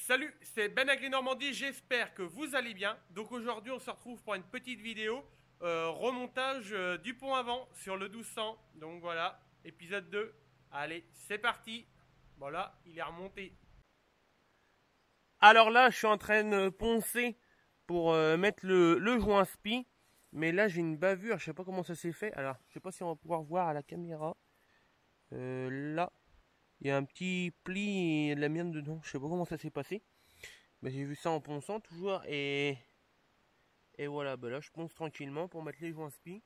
Salut, c'est Ben Agri Normandie, j'espère que vous allez bien. Donc aujourd'hui on se retrouve pour une petite vidéo remontage du pont avant sur le 1200. Donc voilà, épisode 2. Allez, c'est parti. Voilà, il est remonté. Alors là, je suis en train de poncer pour mettre le joint spi. Mais là, j'ai une bavure, je sais pas comment ça s'est fait. Alors, je sais pas si on va pouvoir voir à la caméra. Là, il y a un petit pli et de la mienne dedans. Je sais pas comment ça s'est passé. Mais j'ai vu ça en ponçant toujours. Et voilà, bah là, je ponce tranquillement pour mettre les joints spi.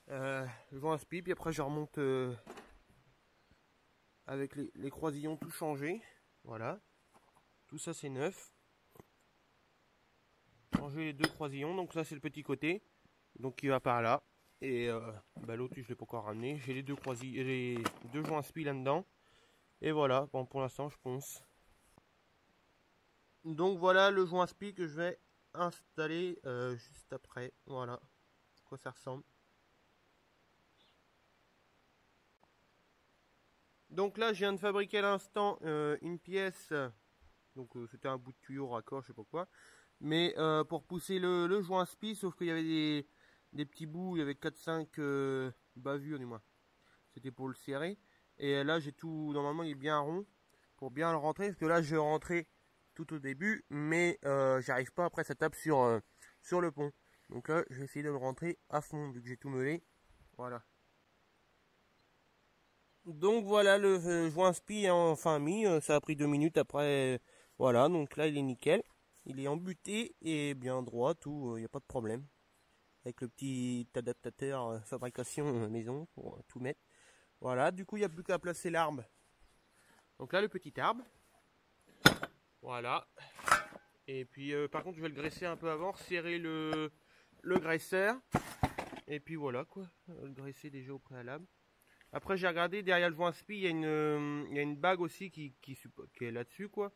Joints spi, puis après, je remonte avec les croisillons tout changés. Voilà. Tout ça, c'est neuf. Changer les deux croisillons. Donc ça, c'est le petit côté. Donc qui va par là. Et bah, l'autre, je ne l'ai pas encore ramené. J'ai les deux croisillons, les deux joints spi là-dedans. Et voilà, bon, pour l'instant, je ponce. Donc voilà le joint spi que je vais installer juste après. Voilà à quoi ça ressemble. Donc là, je viens de fabriquer à l'instant une pièce. Donc c'était un bout de tuyau raccord, je sais pas quoi. Mais pour pousser le joint spi, sauf qu'il y avait des petits bouts, il y avait 4-5 bavures du moins. C'était pour le serrer. Et là, j'ai tout, normalement, il est bien rond pour bien le rentrer. Parce que là, je rentrais tout au début, mais j'arrive pas. Après, ça tape sur le pont. Donc là, je vais essayer de le rentrer à fond, vu que j'ai tout meulé. Voilà. Donc voilà le joint spi est enfin mis. Ça a pris 2 minutes après. Voilà, donc là, il est nickel. Il est embuté et bien droit, tout. Il n'y a pas de problème. Avec le petit adaptateur fabrication maison pour tout mettre. Voilà, du coup, il n'y a plus qu'à placer l'arbre. Donc là, le petit arbre. Voilà. Et puis, par contre, je vais le graisser un peu avant, serrer le graisseur. Et puis voilà, quoi. Le graisser déjà au préalable. Après, j'ai regardé, derrière le joint spi, il y a une bague aussi qui est là-dessus, quoi.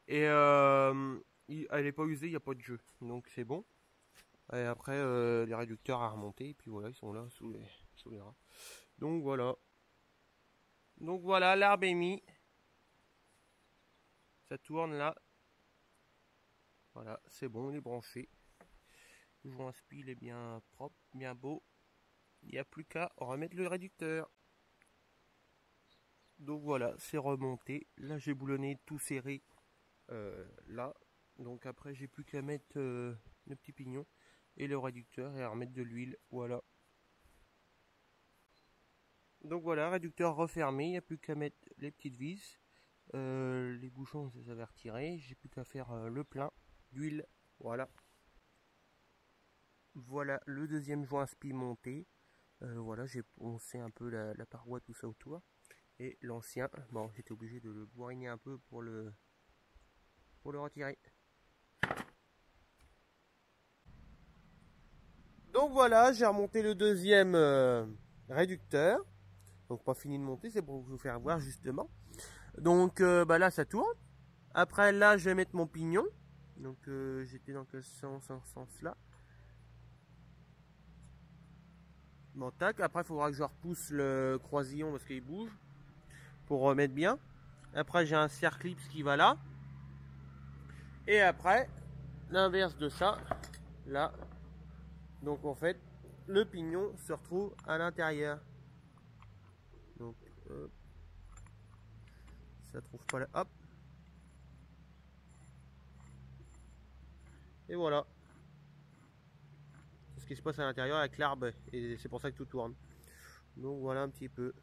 Et elle n'est pas usée, il n'y a pas de jeu. Donc, c'est bon. Et après, les réducteurs à remonter. Et puis voilà, ils sont là, sous les rats. Donc voilà. Donc voilà, l'arbre est mis. Ça tourne là. Voilà, c'est bon, il est branché. Le joint spi, il est bien propre, bien beau. Il n'y a plus qu'à remettre le réducteur. Donc voilà, c'est remonté. Là, j'ai boulonné tout serré. Là. Donc après, j'ai plus qu'à mettre le petit pignon et le réducteur et à remettre de l'huile. Voilà. Donc voilà, réducteur refermé. Il n'y a plus qu'à mettre les petites vis. Les bouchons, je les avais retirés. J'ai plus qu'à faire le plein d'huile. Voilà. Voilà le deuxième joint spi monté. Voilà, j'ai poncé un peu la paroi, tout ça autour. Et l'ancien, bon, j'étais obligé de le bourriner un peu pour le retirer. Donc voilà, j'ai remonté le deuxième réducteur. Donc pas fini de monter, c'est pour vous faire voir justement. Donc bah là, ça tourne. Après là, je vais mettre mon pignon. Donc j'étais dans quel sens, en ce sens-là. Bon, tac. Après, il faudra que je repousse le croisillon parce qu'il bouge pour remettre bien. Après, j'ai un cerclips qui va là. Et après, l'inverse de ça, là. Donc, en fait, le pignon se retrouve à l'intérieur. Donc, ça trouve pas là. Hop. Et voilà. C'est ce qui se passe à l'intérieur avec l'arbre. Et c'est pour ça que tout tourne. Donc, voilà un petit peu.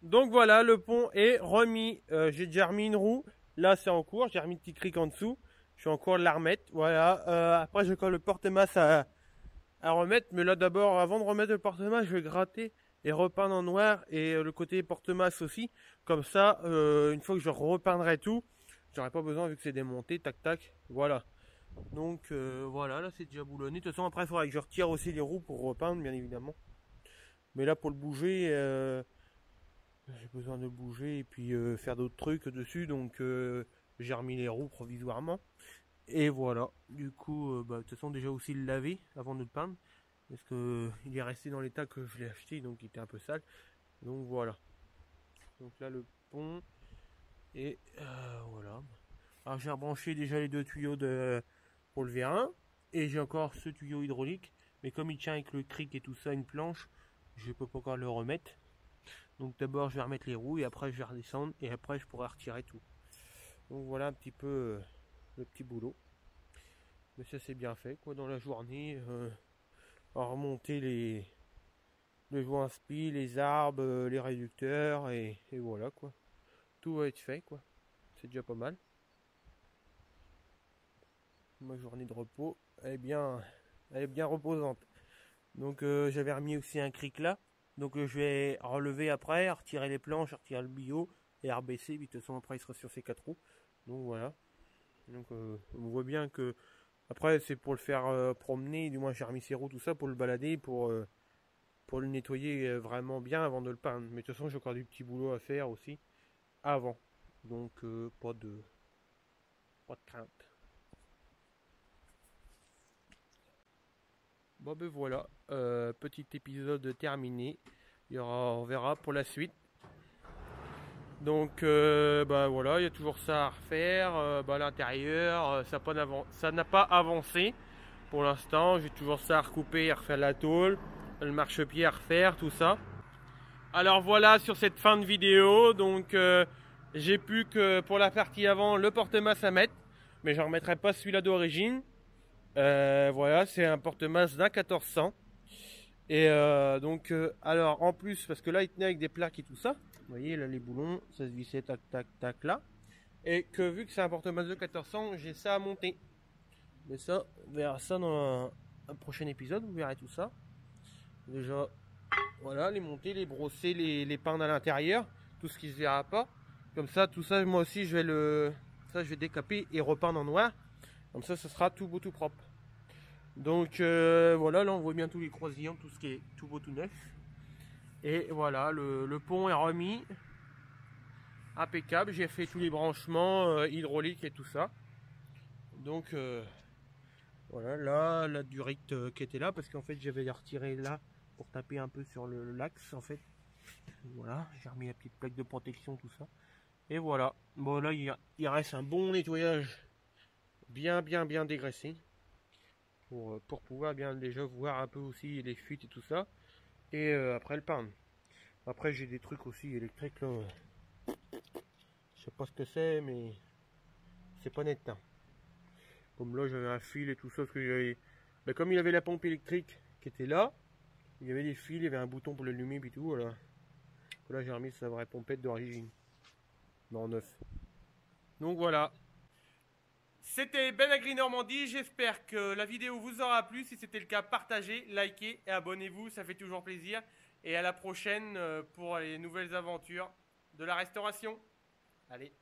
Donc voilà, le pont est remis. J'ai déjà remis une roue. Là, c'est en cours. J'ai remis une petite crique en dessous. Je suis en cours de la remettre. Voilà. Après, j'ai encore le porte-masse à remettre. Mais là, d'abord, avant de remettre le porte-masse, je vais gratter et repeindre en noir. Et le côté porte-masse aussi. Comme ça, une fois que je repeindrai tout, j'aurai pas besoin vu que c'est démonté. Tac, tac. Voilà. Donc voilà, là, c'est déjà boulonné. De toute façon, après, il faudra que je retire aussi les roues pour repeindre, bien évidemment. Mais là, pour le bouger... j'ai besoin de bouger et puis faire d'autres trucs dessus, donc j'ai remis les roues provisoirement. Et voilà, du coup, de toute façon déjà aussi le laver avant de le peindre, parce que il est resté dans l'état que je l'ai acheté, donc il était un peu sale. Donc voilà. Donc là le pont, et voilà. Alors j'ai rebranché déjà les deux tuyaux pour le vérin, et j'ai encore ce tuyau hydraulique, mais comme il tient avec le cric et tout ça, une planche, je peux pas encore le remettre. Donc d'abord je vais remettre les roues, et après je vais redescendre, et après je pourrai retirer tout. Donc voilà un petit peu le petit boulot. Mais ça c'est bien fait quoi dans la journée. À remonter le joint spi, les arbres, les réducteurs et voilà quoi. Tout va être fait quoi. C'est déjà pas mal. Ma journée de repos, elle est bien reposante. Donc j'avais remis aussi un cric là. Donc je vais relever après, retirer les planches, retirer le bio et rebaisser. De toute façon après il sera sur ses 4 roues. Donc voilà. Donc on voit bien que après c'est pour le faire promener. Du moins j'ai remis ses roues tout ça pour le balader, pour le nettoyer vraiment bien avant de le peindre. Mais de toute façon j'ai encore du petit boulot à faire aussi avant. Donc pas de crainte. Bon ben voilà, petit épisode terminé. On verra pour la suite. Donc voilà, il y a toujours ça à refaire. À l'intérieur, ça n'a pas avancé pour l'instant. J'ai toujours ça à recouper, à refaire la tôle, le marchepied à refaire, tout ça. Alors voilà sur cette fin de vidéo. Donc j'ai plus que pour la partie avant le porte-masse à mettre, mais j'en remettrai pas celui-là d'origine. Voilà, c'est un porte-masse d'un 1400. Et alors en plus, parce que là il tenait avec des plaques et tout ça, vous voyez là les boulons, ça se vissait tac tac tac là. Et que vu que c'est un porte-masse de 1400, j'ai ça à monter. Mais ça, on verra ça dans un prochain épisode, vous verrez tout ça. Déjà, voilà, les monter, les brosser, les peindre à l'intérieur, tout ce qui se verra pas. Comme ça, tout ça, moi aussi, je vais décaper et repeindre en noir. Comme ça sera tout beau, tout propre. Donc voilà, là on voit bien tous les croisillons, tout ce qui est tout beau, tout neuf. Et voilà, le pont est remis. Impeccable, j'ai fait tous les branchements hydrauliques et tout ça. Donc voilà, là, la durite qui était là, parce qu'en fait j'avais retiré là pour taper un peu sur l'axe en fait. Voilà, j'ai remis la petite plaque de protection, tout ça. Et voilà, bon là il reste un bon nettoyage bien dégraissé. Pour pouvoir bien déjà voir un peu aussi les fuites et tout ça. Et après le peindre. Après j'ai des trucs aussi électriques là. Je sais pas ce que c'est, mais c'est pas net. Hein. Comme là j'avais un fil et tout ça. Parce que j'avais... Ben, comme il y avait la pompe électrique qui était là, il y avait des fils, il y avait un bouton pour l'allumer et tout. Voilà. Là j'ai remis sa vraie pompette d'origine. Non, neuf. Donc voilà. C'était Ben Agri Normandie, j'espère que la vidéo vous aura plu. Si c'était le cas, partagez, likez et abonnez-vous, ça fait toujours plaisir. Et à la prochaine pour les nouvelles aventures de la restauration. Allez.